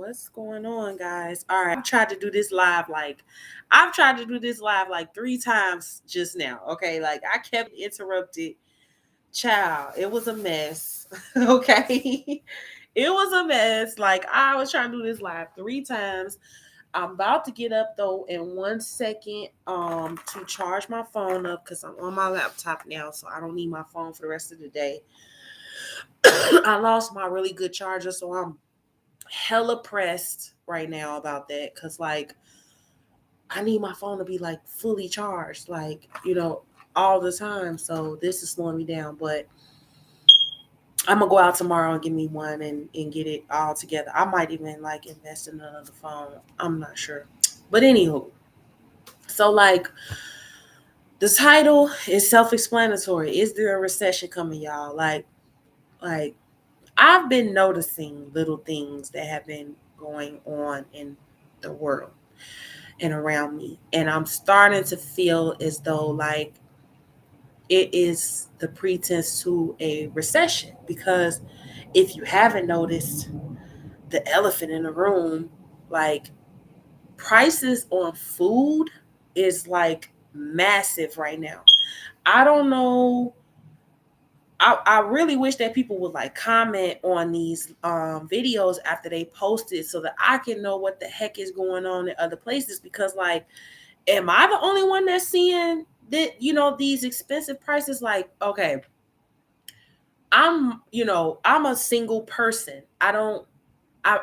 What's going on, guys? All right, I've tried to do this live like 3 times just now. Okay, like I kept interrupted. Child, it was a mess. Okay, it was a mess. Like I was trying to do this live 3 times. I'm about to get up though in 1 second to charge my phone up because I'm on my laptop now, so I don't need my phone for the rest of the day. I lost my really good charger, so I'm hella pressed right now about that because like I need my phone to be like fully charged, like all the time. So this is slowing me down, but I'm gonna go out tomorrow and get me one and get it all together. I might even like invest in another phone. I'm not sure, but anywho, so like the title is self-explanatory. Is there a recession coming, y'all? Like I've been noticing little things that have been going on in the world and around me. And I'm starting to feel as though like it is the pretense to a recession. Because if you haven't noticed the elephant in the room, like prices on food is like massive right now. I don't know. I really wish that people would like comment on these videos after they post it so that I can know what the heck is going on in other places, because like am I the only one that's seeing that these expensive prices? Like okay, I'm a single person. I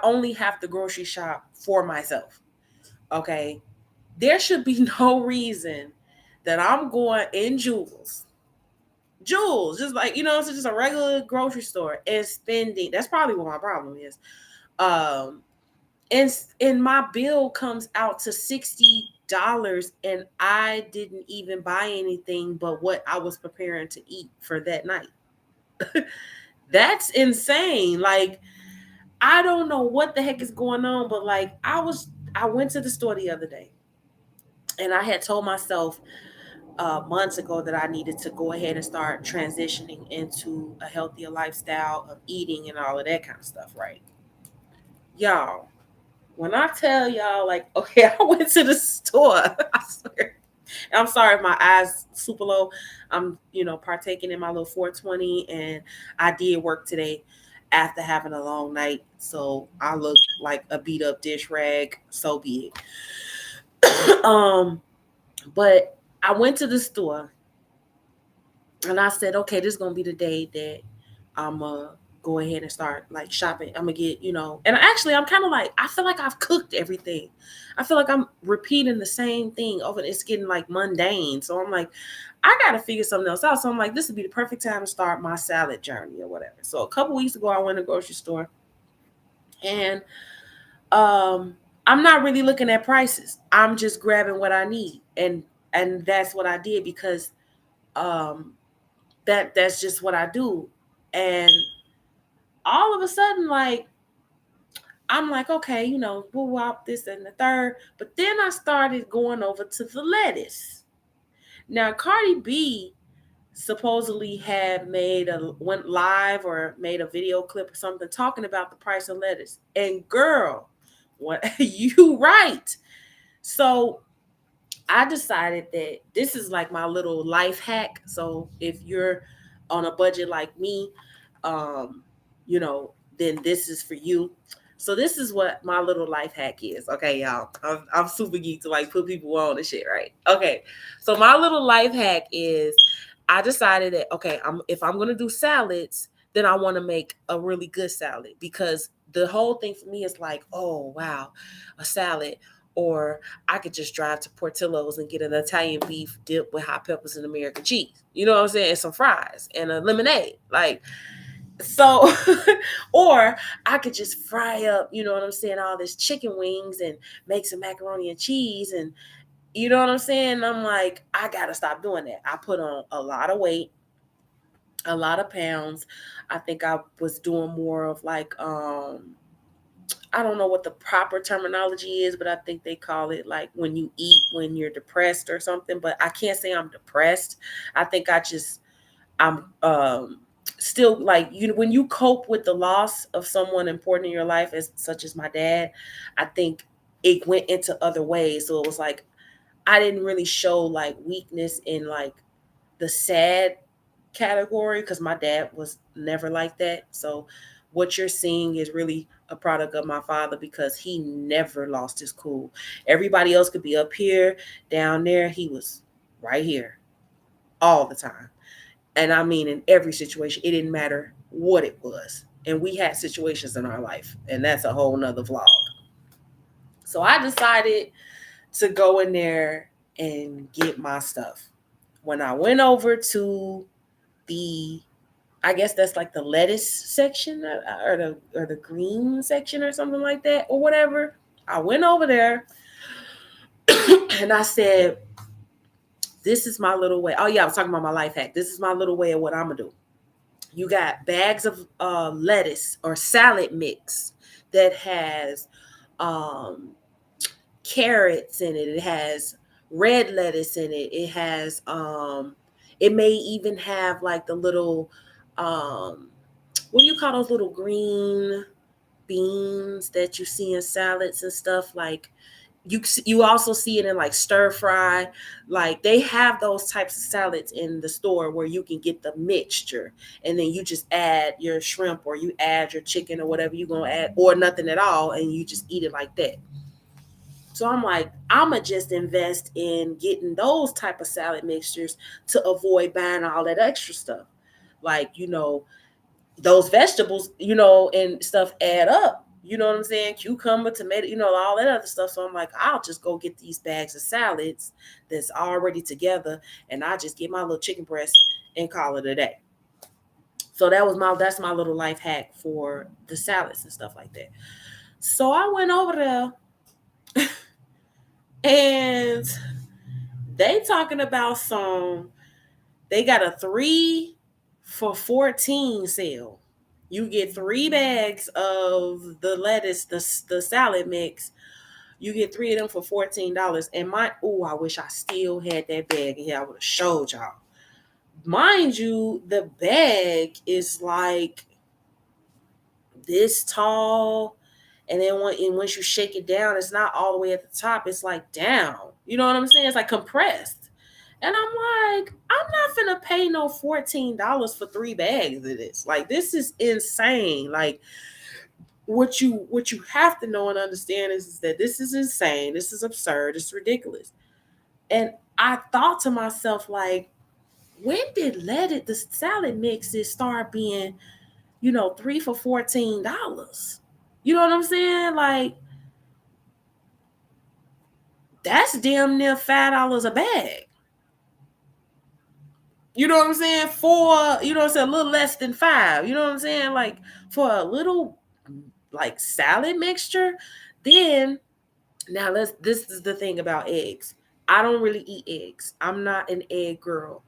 only have to grocery shop for myself. Okay, there should be no reason that I'm going in Jules, just like it's just a regular grocery store and spending. That's probably what my problem is. Um, and my bill comes out to $60, and I didn't even buy anything but what I was preparing to eat for that night. That's insane. Like I don't know what the heck is going on, but like I went to the store the other day, and I had told myself months ago that I needed to go ahead and start transitioning into a healthier lifestyle of eating and all of that kind of stuff, right? Y'all, when I tell y'all, like, okay, I went to the store. I swear. I'm sorry if my eyes super low. I'm, partaking in my little 420, and I did work today after having a long night. So I look like a beat up dish rag. So be it. But I went to the store and I said, okay, this is gonna be the day that I'm go ahead and start like shopping. I'm gonna get, and actually I'm kind of like I feel like I've cooked everything. I feel like I'm repeating the same thing over. It's getting like mundane. So I'm like, I gotta figure something else out. So I'm like, this would be the perfect time to start my salad journey or whatever. So a couple weeks ago, I went to the grocery store, and I'm not really looking at prices. I'm just grabbing what I need, and that's what I did because um that's just what I do. And all of a sudden, like I'm like, okay, we'll wop this and the third. But then I started going over to the lettuce. Now Cardi B supposedly had went live or made a video clip or something talking about the price of lettuce. And girl, what you right. So I decided that this is like my little life hack. So if you're on a budget like me, um, then this is for you. So this is what my little life hack is. Okay, y'all. I'm super geek to like put people on and shit, right? Okay. So my little life hack is I decided that okay, if I'm gonna do salads, then I want to make a really good salad, because the whole thing for me is like, oh wow, a salad. Or I could just drive to Portillo's and get an Italian beef dip with hot peppers and American cheese. You know what I'm saying? And some fries and a lemonade. Like, so, or I could just fry up, you know what I'm saying, all this chicken wings and make some macaroni and cheese. And you know what I'm saying? I'm like, I got to stop doing that. I put on a lot of weight, a lot of pounds. I think I was doing more of like, I don't know what the proper terminology is, but I think they call it like when you eat when you're depressed or something. But I can't say I'm depressed. I think I'm still like you when you cope with the loss of someone important in your life, as such as my dad, I think it went into other ways. So it was like I didn't really show like weakness in like the sad category because my dad was never like that. So what you're seeing is really a product of my father because he never lost his cool. Everybody else could be up here, down there. He was right here all the time. And I mean, in every situation, it didn't matter what it was. And we had situations in our life, and that's a whole nother vlog. So I decided to go in there and get my stuff. When I went over to the, I guess that's like the lettuce section or the green section or something like that or whatever. I went over there and I said, "This is my little way." Oh yeah, I was talking about my life hack. This is my little way of what I'm gonna do. You got bags of lettuce or salad mix that has um, carrots in it. It has red lettuce in it. It has it may even have like the little what do you call those little green beans that you see in salads and stuff like you also see it in like stir fry. Like they have those types of salads in the store where you can get the mixture and then you just add your shrimp or you add your chicken or whatever you're gonna add or nothing at all and you just eat it like that. So I'm like, I'ma just invest in getting those type of salad mixtures to avoid buying all that extra stuff. Like, those vegetables, and stuff add up. You know what I'm saying? Cucumber, tomato, all that other stuff. So I'm like, I'll just go get these bags of salads that's already together, and I just get my little chicken breast and call it a day. So that's my little life hack for the salads and stuff like that. So I went over there and they talking about they got a 3 for 14 sale. You get 3 bags of the lettuce, the salad mix. You get 3 of them for $14. And I wish I still had that bag in here. I would have showed y'all. Mind you, the bag is like this tall. And then once you shake it down, it's not all the way at the top. It's like down. You know what I'm saying? It's like compressed. And I'm like, I'm not finna pay no $14 for 3 bags of this. Like, this is insane. Like, what you have to know and understand is that this is insane. This is absurd. It's ridiculous. And I thought to myself, like, when did the salad mixes start being, 3 for $14? You know what I'm saying? Like, that's damn near $5 a bag. You know what I'm saying? A little less than 5. You know what I'm saying? Like for a little like salad mixture. Then now this is the thing about eggs. I don't really eat eggs. I'm not an egg girl.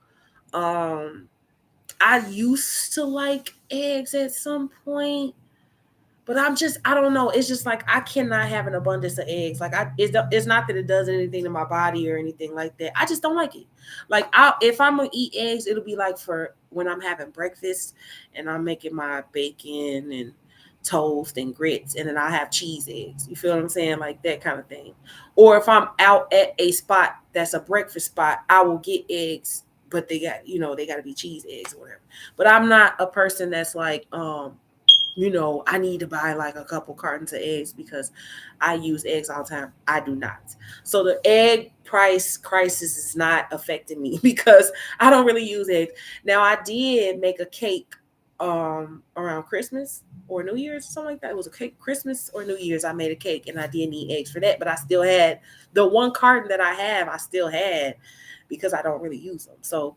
Um I used to like eggs at some point, but I don't know. It's just like I cannot have an abundance of eggs. Like it's not that it does anything to my body or anything like that. I just don't like it. Like if I'm gonna eat eggs, it'll be like for when I'm having breakfast and I'm making my bacon and toast and grits, and then I have cheese eggs. You feel what I'm saying? Like that kind of thing. Or if I'm out at a spot that's a breakfast spot, I will get eggs, but they got to be cheese eggs or whatever. But I'm not a person that's like I need to buy like a couple cartons of eggs because I use eggs all the time. I do not. So the egg price crisis is not affecting me because I don't really use eggs. Now I did make a cake around Christmas or New Year's or something like that. It was a cake Christmas or New Year's. I made a cake and I did need eggs for that, but I still had the one carton that I have, I still had because I don't really use them. So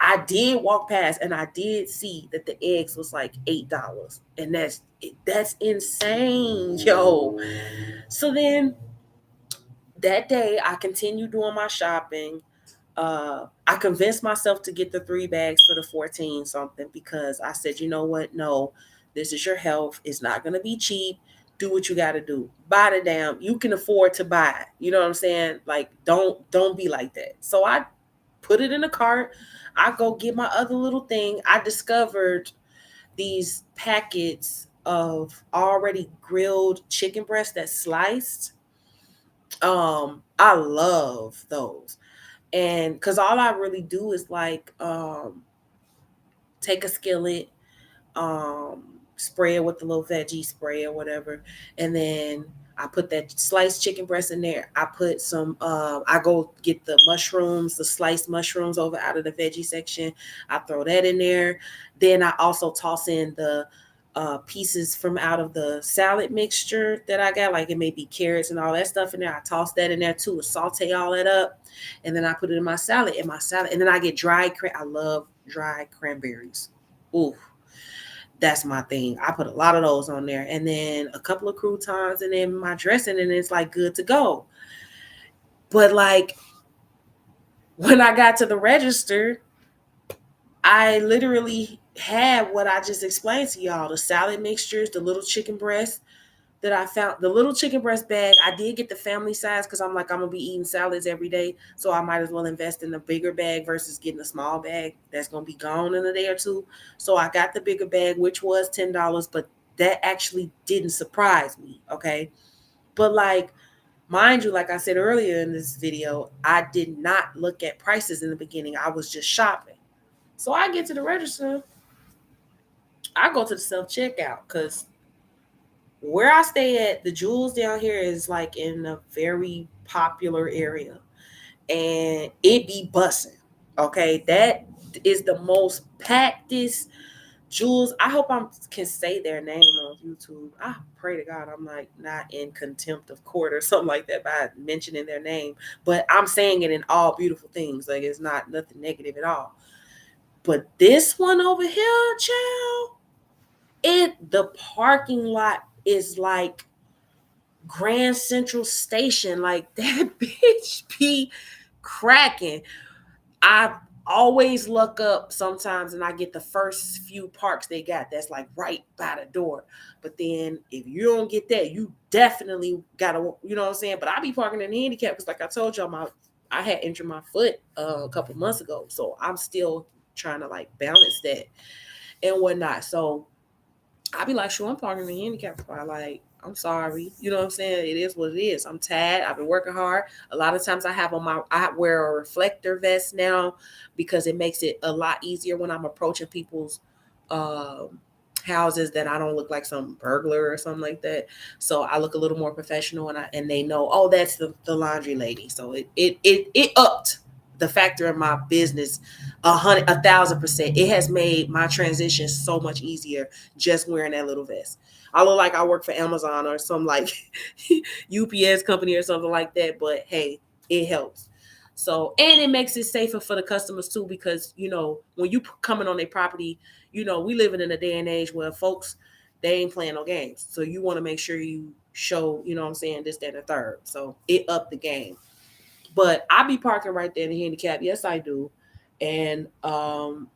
I did walk past and I did see that the eggs was like $8. And that's insane, yo. So then that day I continued doing my shopping. I convinced myself to get the 3 bags for the 14 something because I said, you know what? No, this is your health. It's not gonna be cheap. Do what you gotta do. Buy the damn, you can afford to buy it. You know what I'm saying? Like don't be like that. So I put it in a cart. I go get my other little thing. I discovered these packets of already grilled chicken breast that's sliced. I love those. And because all I really do is like take a skillet, spray it with the little veggie spray or whatever, and then I put that sliced chicken breast in there. I put some. I go get the mushrooms, the sliced mushrooms over out of the veggie section. I throw that in there. Then I also toss in the pieces from out of the salad mixture that I got, like it may be carrots and all that stuff in there. I toss that in there too, saute all that up, and then I put it in my salad. And then I get dried. I love dried cranberries. Ooh, that's my thing. I put a lot of those on there, and then a couple of croutons, and then my dressing, and it's like good to go. But like when I got to the register, I literally had what I just explained to y'all: the salad mixtures, the little chicken breast that I found, the little chicken breast bag. I did get the family size because I'm like, I'm gonna be eating salads every day, so I might as well invest in a bigger bag versus getting a small bag that's gonna be gone in a day or two. So I got the bigger bag, which was $10, but that actually didn't surprise me. Okay, but like, mind you, like I said earlier in this video, I did not look at prices in the beginning. I was just shopping. So I get to the register, I go to the self checkout because where I stay at, the Jewels down here is like in a very popular area, and it be bussing. Okay, that is the most packedest Jewels. I hope I can say their name on YouTube. I pray to God I'm like not in contempt of court or something like that by mentioning their name, but I'm saying it in all beautiful things. Like it's not nothing negative at all. But this one over here, child, the parking lot is like Grand Central Station. Like that bitch be cracking. I always look up sometimes and I get the first few parks they got that's like right by the door. But then if you don't get that, you definitely gotta, you know what I'm saying? But I be parking in the handicap because like I told y'all, I had injured my foot a couple months ago. So I'm still trying to like balance that and whatnot. So I be like, sure, I'm parking in the handicap spot. Like, I'm sorry. You know what I'm saying? It is what it is. I'm tired. I've been working hard. A lot of times I wear a reflector vest now because it makes it a lot easier when I'm approaching people's um, houses that I don't look like some burglar or something like that. So I look a little more professional, and they know, oh, that's the laundry lady. So it upped the factor in my business 1,000%. It has made my transition so much easier just wearing that little vest. I look like I work for Amazon or some like UPS company or something like that, but hey, it helps. So, and it makes it safer for the customers too, because when you coming on their property, we living in a day and age where folks, they ain't playing no games. So you want to make sure you show, what I'm saying, this, that, and the third. So it upped the game. But I be parking right there in the handicap. Yes, I do. And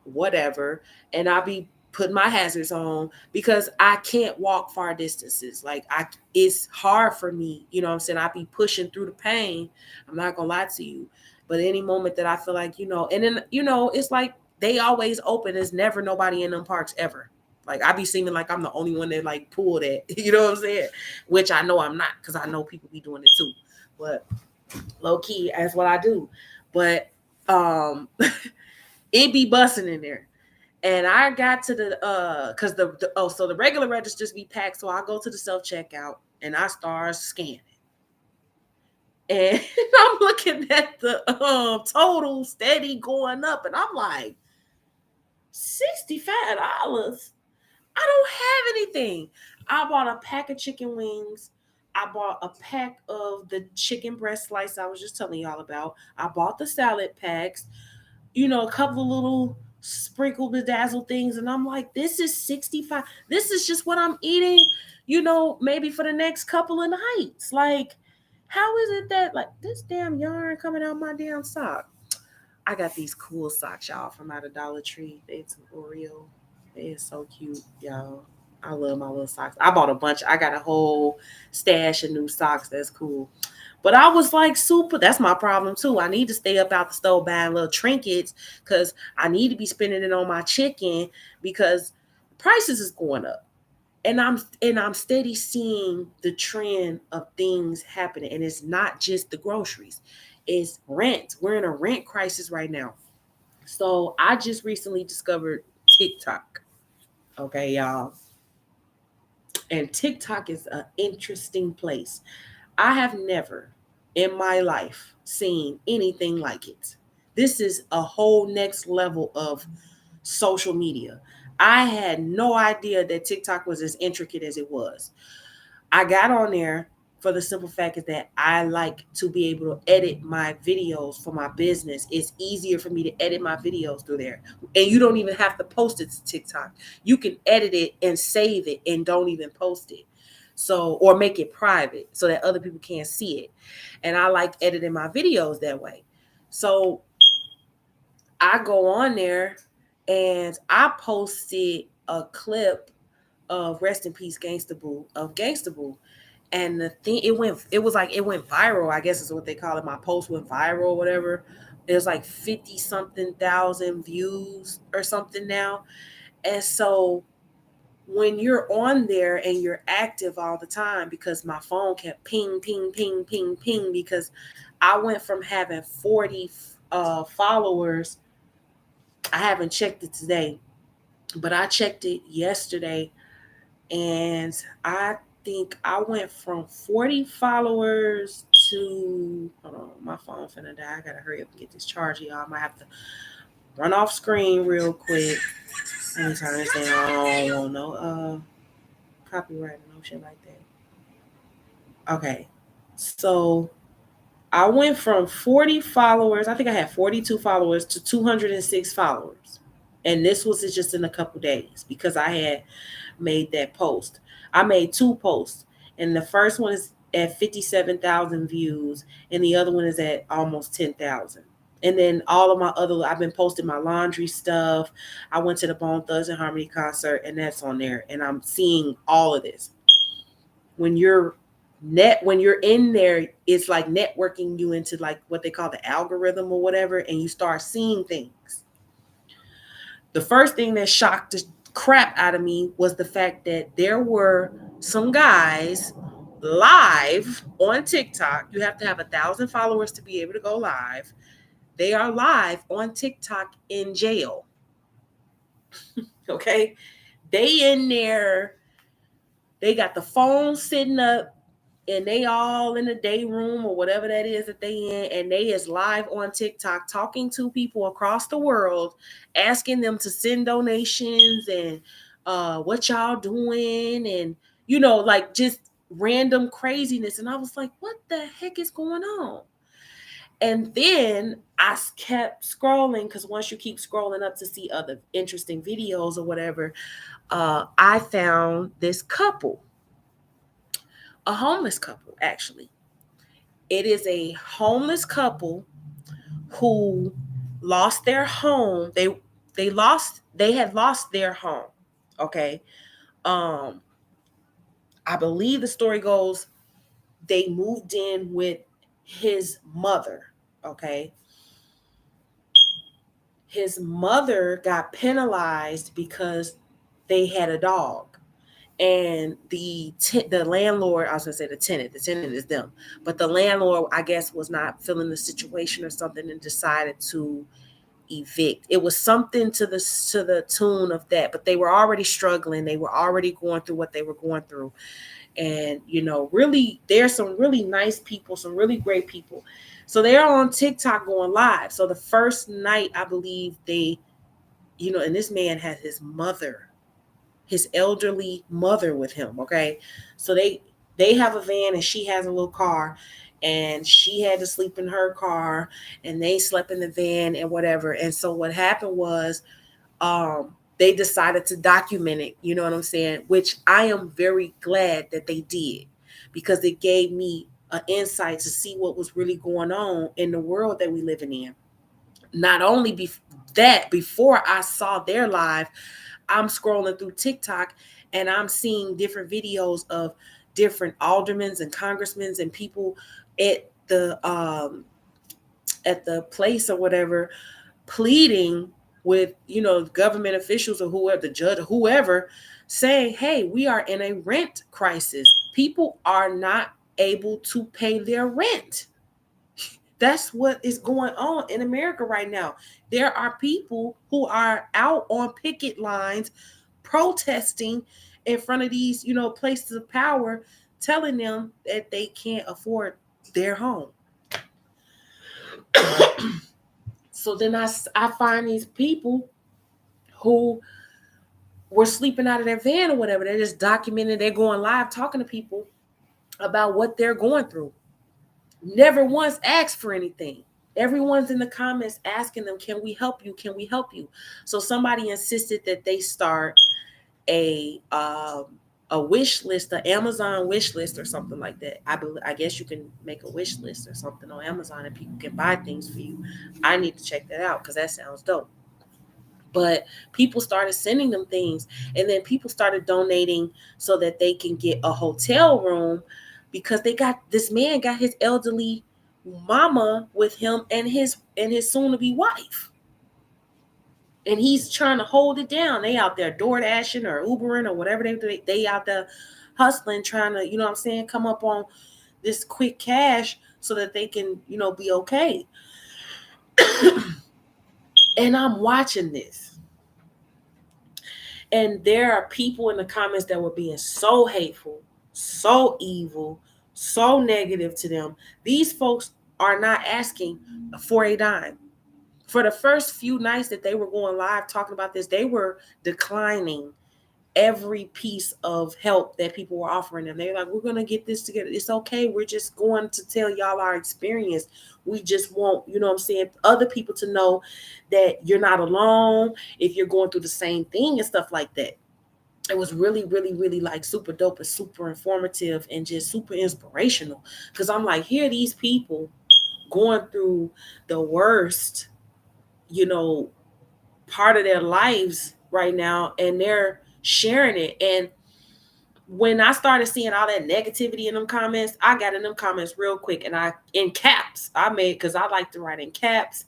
whatever. And I be putting my hazards on because I can't walk far distances. Like it's hard for me. You know what I'm saying? I be pushing through the pain. I'm not gonna lie to you. But any moment that I feel like, and then, it's like they always open. There's never nobody in them parks ever. Like I be seeming like I'm the only one that like pulled it. You know what I'm saying? Which I know I'm not, because I know people be doing it too. But low key, that's what I do. But it be busting in there. And I got to the because so the regular registers be packed. So I go to the self-checkout and I start scanning. And I'm looking at the total steady going up, and I'm like, $65. I don't have anything. I bought a pack of chicken wings. I bought a pack of the chicken breast slice I was just telling y'all about. I bought the salad packs, a couple of little sprinkle bedazzle things. And I'm like, this is 65. This is just what I'm eating, maybe for the next couple of nights. Like, how is it that like this damn yarn coming out my damn sock? I got these cool socks, y'all, from out of Dollar Tree. It's an Oreo. They is so cute, y'all. I love my little socks. I bought a bunch. I got a whole stash of new socks. That's cool. But I was like super, that's my problem too. I need to stay up out the stove buying little trinkets because I need to be spending it on my chicken because prices is going up. And I'm steady seeing the trend of things happening. And it's not just the groceries. It's rent. We're in a rent crisis right now. So I just recently discovered TikTok. Okay, y'all. And TikTok is an interesting place. I have never in my life seen anything like it. This is a whole next level of social media. I had no idea that TikTok was as intricate as it was. I got on there for the simple fact is that I like to be able to edit my videos for my business. It's easier for me to edit my videos through there. And you don't even have to post it to TikTok. You can edit it and save it and don't even post it. So, or make it private so that other people can't see it. And I like editing my videos that way. So I go on there and I posted a clip of Rest in Peace Gangsta Boo of Gangsta Boo. And the thing it went viral, I guess is what they call it. My post went viral or whatever. It was like 50 something thousand views or something now. And so when you're on there and you're active all the time, because my phone kept ping, ping, ping, ping, ping, because I went from having 40 followers. I haven't checked it today, but I checked it yesterday, and I think I went from 40 followers to, hold on, my phone finna die. I gotta hurry up and get this charger, y'all. I might have to run off screen real quick. Let me turn this down. I don't want no copyright, no shit like that. Okay, so I went from 40 followers. I think I had 42 followers to 206 followers, and this was just in a couple days because I had made that post. I made two posts, and the first one is at 57,000 views, and the other one is at almost 10,000. And then all of my other, I've been posting my laundry stuff. I went to the Bone Thugs and Harmony concert, and that's on there. And I'm seeing all of this. When when you're in there, it's like networking you into like what they call the algorithm or whatever, and you start seeing things. The first thing that shocked the crap out of me was the fact that there were some guys live on TikTok. You have to have 1,000 followers to be able to go live. They are live on TikTok in jail. Okay. They in there, they got the phone sitting up, and they all in the day room or whatever that is that they in, and they is live on TikTok talking to people across the world, asking them to send donations and what y'all doing, and like just random craziness. And I was like, what the heck is going on? And then I kept scrolling, because once you keep scrolling up to see other interesting videos or whatever, I found this couple, a homeless couple, actually. It is a homeless couple who lost their home. They had lost their home. Okay. Um, I believe the story goes they moved in with his mother. Okay. His mother got penalized because they had a dog. And the landlord, I was gonna say the tenant is them, but the landlord, I guess, was not feeling the situation or something and decided to evict. It was something to the tune of that, but they were already struggling. They were already going through what they were going through, and really, there's some really nice people, some really great people. So they're on TikTok going live. So the first night, I believe and this man had his elderly mother with him. Okay. So they have a van and she has a little car, and she had to sleep in her car and they slept in the van and whatever. And so what happened was they decided to document it, you know what I'm saying? Which I am very glad that they did, because it gave me an insight to see what was really going on in the world that we living in. Not only that, before I saw their live, I'm scrolling through TikTok and I'm seeing different videos of different aldermen and congressmen and people at the place or whatever, pleading with, government officials or whoever, the judge or whoever, saying, hey, we are in a rent crisis. People are not able to pay their rent. That's what is going on in America right now. There are people who are out on picket lines protesting in front of these, places of power, telling them that they can't afford their home. So then I find these people who were sleeping out of their van or whatever. They're just documenting, they're going live talking to people about what they're going through. Never once asked for anything. Everyone's in the comments asking them, can we help you? Can we help you? So somebody insisted that they start a wish list, an Amazon wish list or something like that. I guess you can make a wish list or something on Amazon and people can buy things for you. I need to check that out because that sounds dope. But people started sending them things, and then people started donating so that they can get a hotel room, because this man got his elderly mama with him and his soon to be wife, and he's trying to hold it down. They out there door dashing or Ubering or whatever they out there hustling, trying to, you know what I'm saying, come up on this quick cash so that they can, be okay. And I'm watching this, and there are people in the comments that were being so hateful, so evil, so negative to them. These folks are not asking for a dime. For the first few nights that they were going live talking about this, they were declining every piece of help that people were offering them. They're like, we're going to get this together. It's okay. We're just going to tell y'all our experience. We just want, you know what I'm saying, other people to know that you're not alone if you're going through the same thing and stuff like that. It was really, really, really like super dope and super informative and just super inspirational. Because I'm like, here are these people going through the worst, part of their lives right now, and they're sharing it. And when I started seeing all that negativity in them comments, I got in them comments real quick, and in caps, because I like to write in caps,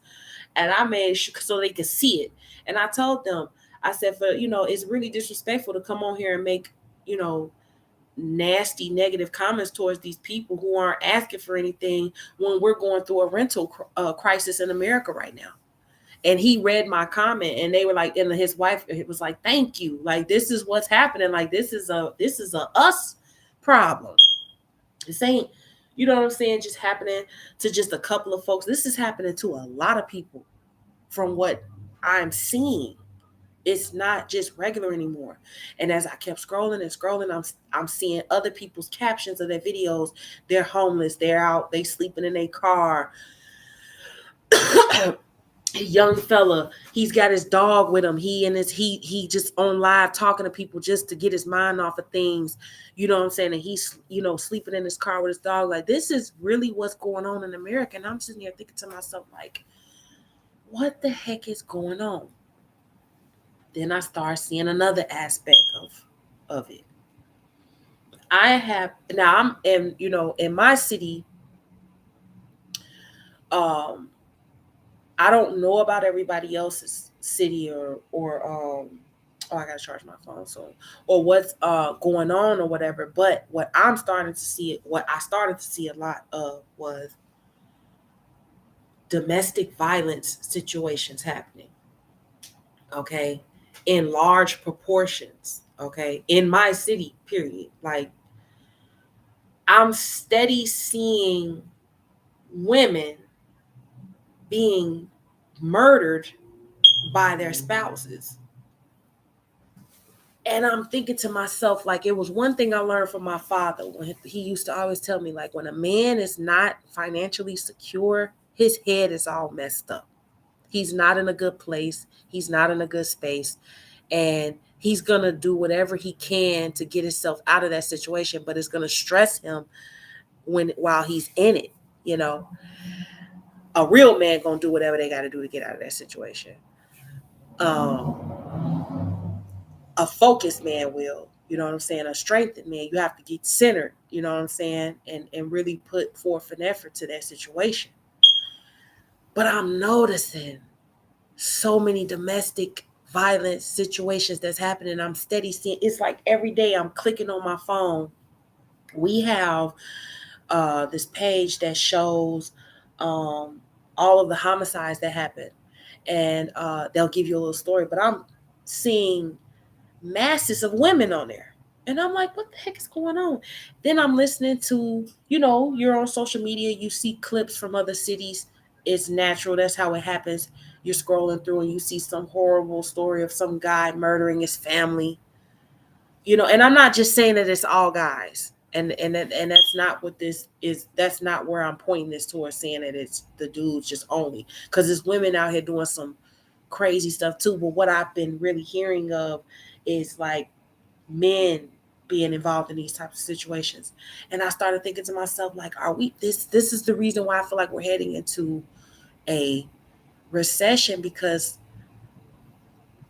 and I made sure so they could see it. And I told them, I said, it's really disrespectful to come on here and make, nasty negative comments towards these people who aren't asking for anything when we're going through a rental crisis in America right now. And he read my comment, and they were like, and his wife, it was like, thank you. Like, this is what's happening. Like, this is a us problem. This ain't, you know what I'm saying, just happening to just a couple of folks. This is happening to a lot of people from what I'm seeing. It's not just regular anymore. And as I kept scrolling and scrolling, I'm seeing other people's captions of their videos. They're homeless. They're out. They sleeping in their car. A young fella, he's got his dog with him. He just on live talking to people just to get his mind off of things. You know what I'm saying? And he's, sleeping in his car with his dog. Like, this is really what's going on in America. And I'm sitting here thinking to myself, like, what the heck is going on? Then I start seeing another aspect of it. I'm in my city. I don't know about everybody else's city or I gotta charge my phone soon, or what's going on or whatever. But what I started to see a lot of was domestic violence situations happening. Okay, in large proportions. Okay, in my city, period. Like, I'm steady seeing women being murdered by their spouses. And I'm thinking to myself, like, it was one thing I learned from my father when he used to always tell me, like, when a man is not financially secure, his head is all messed up. He's not in a good place. He's not in a good space. And he's going to do whatever he can to get himself out of that situation, but it's going to stress him while he's in it. A real man going to do whatever they got to do to get out of that situation. A focused man will. you know what I'm saying, a strengthened man. You have to get centered, you know what I'm saying, and really put forth an effort to that situation. But I'm noticing so many domestic violence situations that's happening. I'm steady seeing, it's like every day I'm clicking on my phone. We have this page that shows all of the homicides that happen, and they'll give you a little story. But I'm seeing masses of women on there. And I'm like, what the heck is going on? Then I'm listening to, you're on social media, you see clips from other cities. It's natural. That's how it happens. You're scrolling through and you see some horrible story of some guy murdering his family. And I'm not just saying that it's all guys. And that's not what this is. That's not where I'm pointing this towards, saying that it's the dudes just only. Because there's women out here doing some crazy stuff too. But what I've been really hearing of is like men being involved in these types of situations. And I started thinking to myself, like, are we this is the reason why I feel like we're heading into a recession, because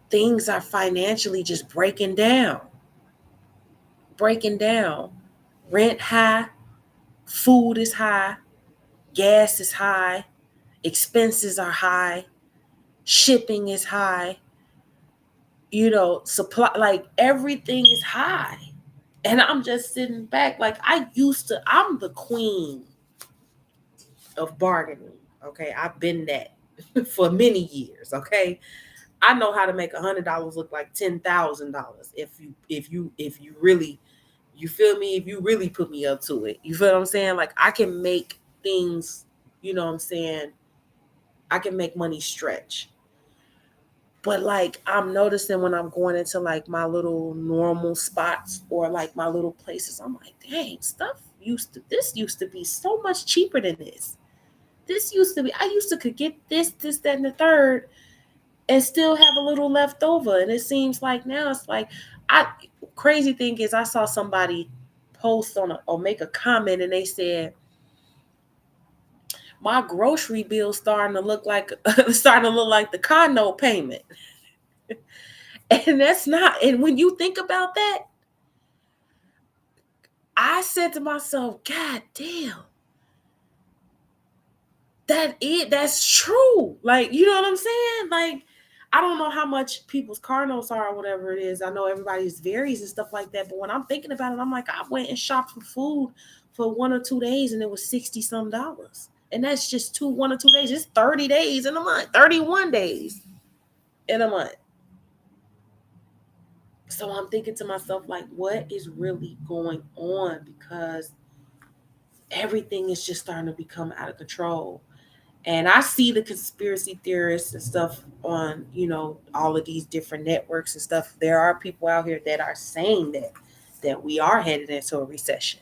things are financially just breaking down. Rent high, food is high, gas is high, expenses are high, shipping is high, supply, like everything is high. And I'm just sitting back, like I'm the queen of bargaining. Okay. I've been that for many years. Okay. I know how to make $100 look like $10,000 if you really, you feel me, if you really put me up to it. You feel what I'm saying? Like I can make things, you know what I'm saying? I can make money stretch. But like I'm noticing when I'm going into like my little normal spots or like my little places, I'm like, dang, this used to be so much cheaper than this. I used to could get this, that, and the third and still have a little left over. And it seems like now it's like, crazy thing is I saw somebody post or make a comment and they said, my grocery bill starting to look like the car note payment. And that's not, and when you think about that, I said to myself, God damn, that's true. Like, you know what I'm saying? Like, I don't know how much people's car notes are or whatever it is. I know everybody's varies and stuff like that. But when I'm thinking about it, I'm like, I went and shopped for food for 1 or 2 days and it was 60 some dollars. And that's just 1 or 2 days. It's 30 days in a month, 31 days in a month. So I'm thinking to myself, like, what is really going on? Because everything is just starting to become out of control. And I see the conspiracy theorists and stuff on, all of these different networks and stuff. There are people out here that are saying that we are headed into a recession.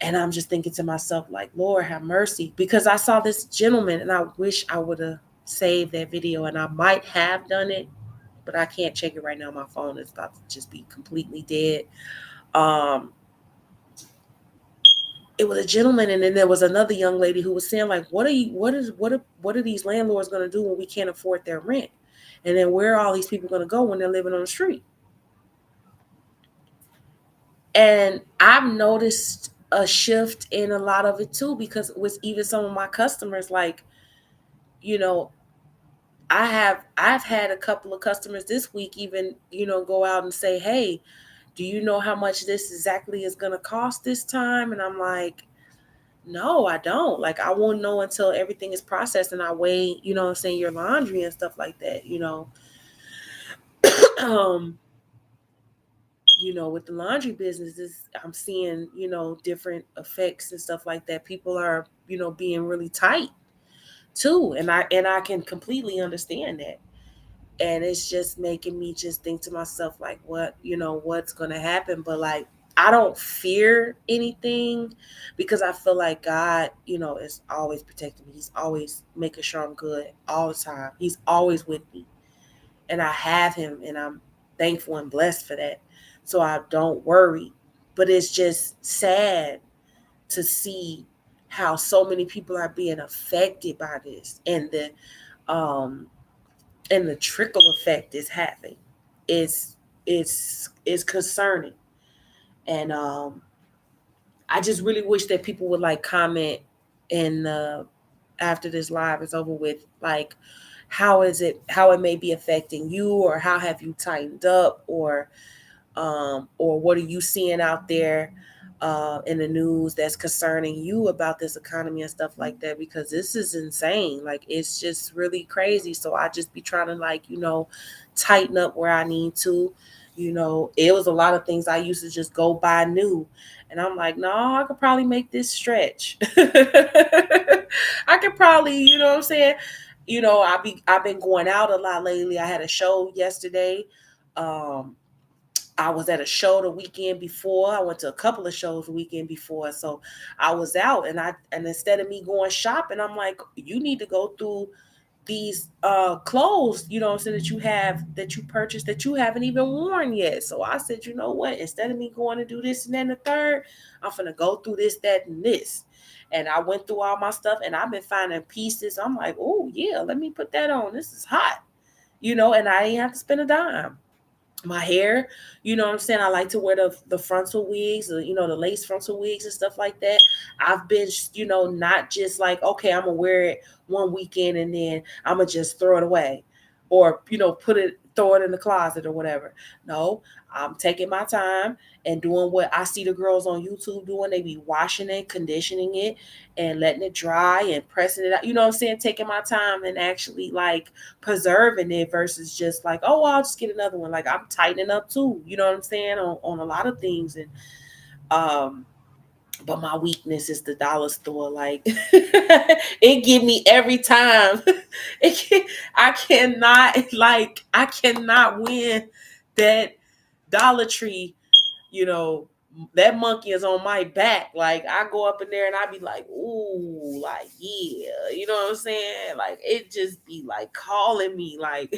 And I'm just thinking to myself, like, Lord have mercy. Because I saw this gentleman and I wish I would have saved that video, and I might have done it, but I can't check it right now. My phone is about to just be completely dead. Um, it was a gentleman, and then there was another young lady who was saying, like, what are these landlords going to do when we can't afford their rent? And then where are all these people going to go when they're living on the street? And I've noticed a shift in a lot of it too, because with even some of my customers, like, I've had a couple of customers this week even, go out and say, hey, do you know how much this exactly is going to cost this time? And I'm like, no, I don't. Like, I won't know until everything is processed and I weigh, what I'm saying, your laundry and stuff like that, um, with the laundry businesses, I'm seeing, different effects and stuff like that. People are, being really tight too. And I can completely understand that. And it's just making me just think to myself, like, what's going to happen? But like, I don't fear anything, because I feel like God, is always protecting me. He's always making sure I'm good all the time. He's always with me, and I have him, and I'm thankful and blessed for that. So I don't worry. But it's just sad to see how so many people are being affected by this, um and the trickle effect is having. It's it's concerning. And I just really wish that people would like comment in after this live is over with, like how it may be affecting you, or how have you tightened up, or what are you seeing out there in the news that's concerning you about this economy and stuff like that, because this is insane. Like, it's just really crazy. So I just be trying to, like, tighten up where I need to. It was a lot of things I used to just go buy new, and I'm like, no, I could probably make this stretch. I could probably, what I'm saying. I've been going out a lot lately. I had a show yesterday. I was at a show the weekend before. I went to a couple of shows the weekend before. So I was out, and instead of me going shopping, I'm like, you need to go through these clothes, I'm saying, that you purchased that you haven't even worn yet. So I said, you know what? Instead of me going to do this and then the third, I'm gonna go through this, that, and this. And I went through all my stuff, and I've been finding pieces. I'm like, oh yeah, let me put that on. This is hot, and I didn't have to spend a dime. My hair, what I'm saying, I like to wear the frontal wigs, the lace frontal wigs and stuff like that. I've been, not just like, okay, I'm gonna wear it one weekend and then I'm gonna just throw it away, or throw it in the closet or whatever. No, I'm taking my time and doing what I see the girls on YouTube doing. They be washing it, conditioning it, and letting it dry and pressing it out, what I'm saying, taking my time and actually like preserving it, versus just like, oh, I'll just get another one. Like, I'm tightening up too, what I'm saying, on a lot of things. And but my weakness is the dollar store. Like, it give me every time. I cannot win that Dollar Tree. you know that monkey is on my back. Like, I go up in there and I be like, ooh, like, yeah, you know what I'm saying? Like, it just be like calling me. Like,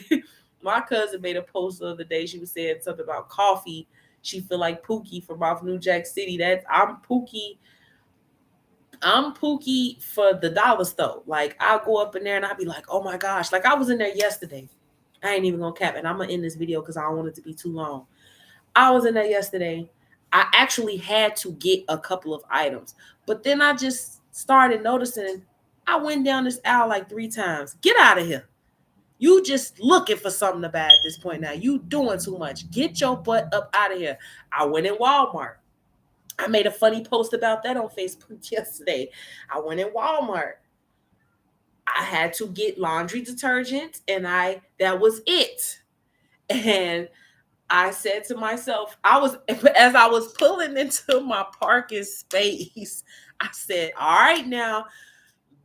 my cousin made a post the other day. She was saying something about coffee. She feel like Pookie from off New Jack City. I'm Pookie. I'm Pookie for the dollar store. Like, I'll go up in there and I'll be like, oh my gosh. Like, I was in there yesterday. I ain't even gonna cap it. I'm gonna end this video because I don't want it to be too long. I was in there yesterday. I actually had to get a couple of items, but then I just started noticing I went down this aisle like 3 times. Get out of here. You just looking for something to buy at this point now. You doing too much. Get your butt up out of here. I went in Walmart. I made a funny post about that on Facebook yesterday. I went in Walmart. I had to get laundry detergent, and that was it. And I said to myself, as I was pulling into my parking space, I said, all right, now,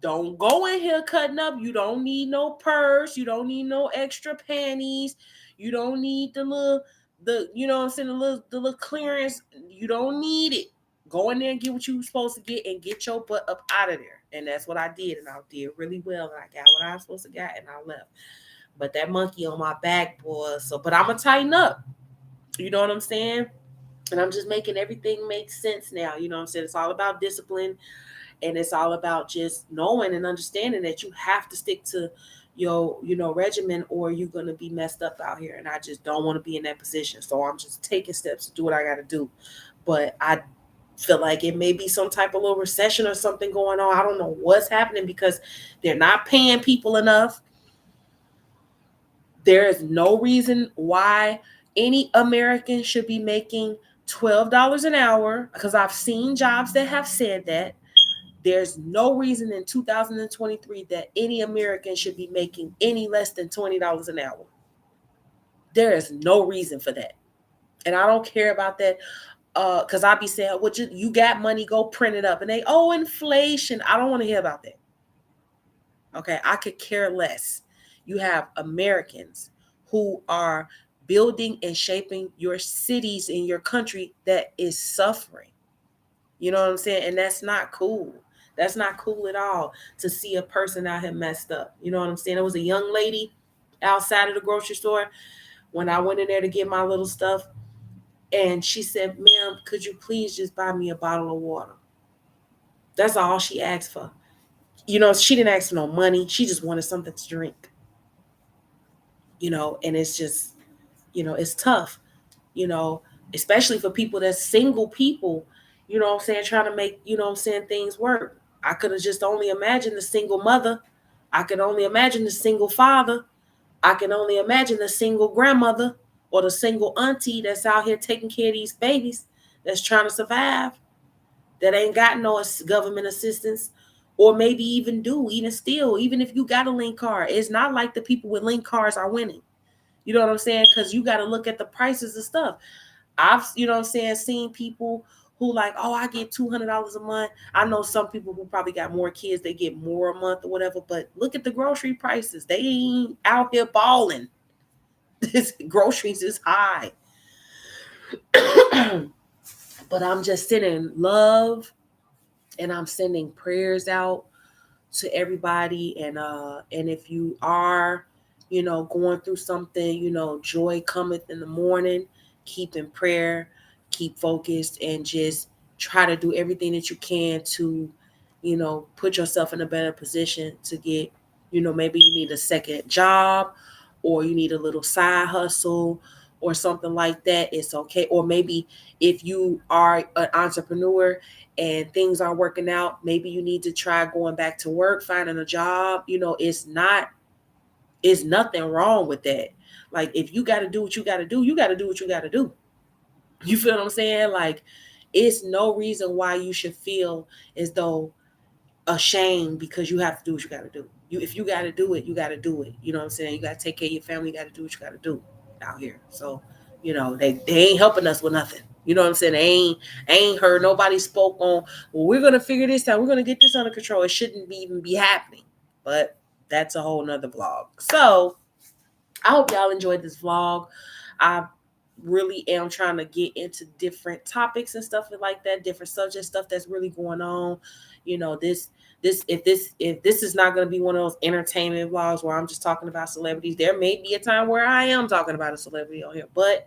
don't go in here cutting up. You don't need no purse. You don't need no extra panties. You don't need what I'm saying, the little clearance. You don't need it. Go in there and get what you were supposed to get, and get your butt up out of there. And that's what I did. And I did really well. And I got what I was supposed to get, and I left. But that monkey on my back, boy. But I'm going to tighten up. You know what I'm saying? And I'm just making everything make sense now. You know what I'm saying? It's all about discipline, and it's all about just knowing and understanding that you have to stick to your, regimen, or you're going to be messed up out here. And I just don't want to be in that position. So I'm just taking steps to do what I got to do. But I feel like it may be some type of little recession or something going on. I don't know what's happening, because they're not paying people enough. There is no reason why any American should be making $12 an hour, because I've seen jobs that have said that. There's no reason in 2023 that any American should be making any less than $20 an hour. There is no reason for that. And I don't care about that, because I be saying, well, you got money, go print it up. And inflation. I don't want to hear about that. Okay, I could care less. You have Americans who are building and shaping your cities in your country that is suffering. You know what I'm saying? And that's not cool. That's not cool at all, to see a person out here messed up. You know what I'm saying? There was a young lady outside of the grocery store when I went in there to get my little stuff. And she said, ma'am, could you please just buy me a bottle of water? That's all she asked for. She didn't ask for no money. She just wanted something to drink. And it's just, it's tough. you know, especially for people that's single people, you know what I'm saying, trying to make, you know what I'm saying, things work. I could have just only imagined the single mother. I could only imagine the single father. I can only imagine the single grandmother or the single auntie that's out here taking care of these babies that's trying to survive, that ain't got no government assistance, or maybe even do, even still, even if you got a link card, it's not like the people with link cards are winning. You know what I'm saying? Because you got to look at the prices of stuff. I've, you know what I'm saying, seen people who like, oh, I get $200 a month. I know some people who probably got more kids, they get more a month or whatever. But look at the grocery prices. They ain't out here balling. This groceries is high. But I'm just sending love and I'm sending prayers out to everybody. And if you are, you know, going through something, you know, joy cometh in the morning. Keep in prayer, keep focused, and just try to do everything that you can to, you know, put yourself in a better position to get, you know, maybe you need a second job, or you need a little side hustle or something like that. It's okay. Or maybe if you are an entrepreneur and things aren't working out, maybe you need to try going back to work, finding a job. You know, it's nothing wrong with that. Like, if you got to do what you got to do, you got to do what you got to do. You feel what I'm saying? Like, it's no reason why you should feel as though ashamed because you have to do what you got to do. If you got to do it, you got to do it. You know what I'm saying? You got to take care of your family. You got to do what you got to do out here. So, you know, they ain't helping us with nothing. You know what I'm saying? They ain't heard nobody spoke on. Well, we're gonna figure this out. We're gonna get this under control. It shouldn't even be happening. But that's a whole nother vlog. So I hope y'all enjoyed this vlog. I really am trying to get into different topics and stuff like that, different subject stuff that's really going on. You know, this is not going to be one of those entertainment vlogs where I'm just talking about celebrities. There may be a time where I am talking about a celebrity on here, but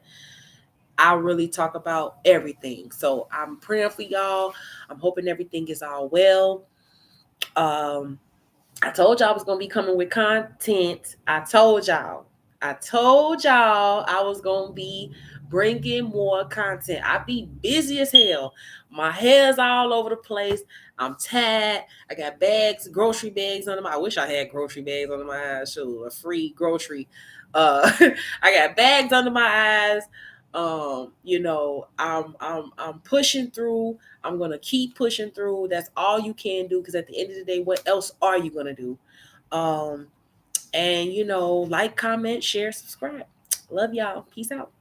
I really talk about everything. So I'm praying for y'all. I'm hoping everything is all well. Um, I told y'all I was gonna be coming with content. I told y'all I was gonna be bringing more content. I be busy as hell. My hair's all over the place. I'm tired. I got bags, grocery bags under my. I wish I had grocery bags under my eyes. Shoot, a free grocery. I got bags under my eyes. You know, I'm pushing through. I'm gonna keep pushing through. That's all you can do, because at the end of the day, what else are you gonna do? Um, and you know, like, comment, share, subscribe. Love y'all. Peace out.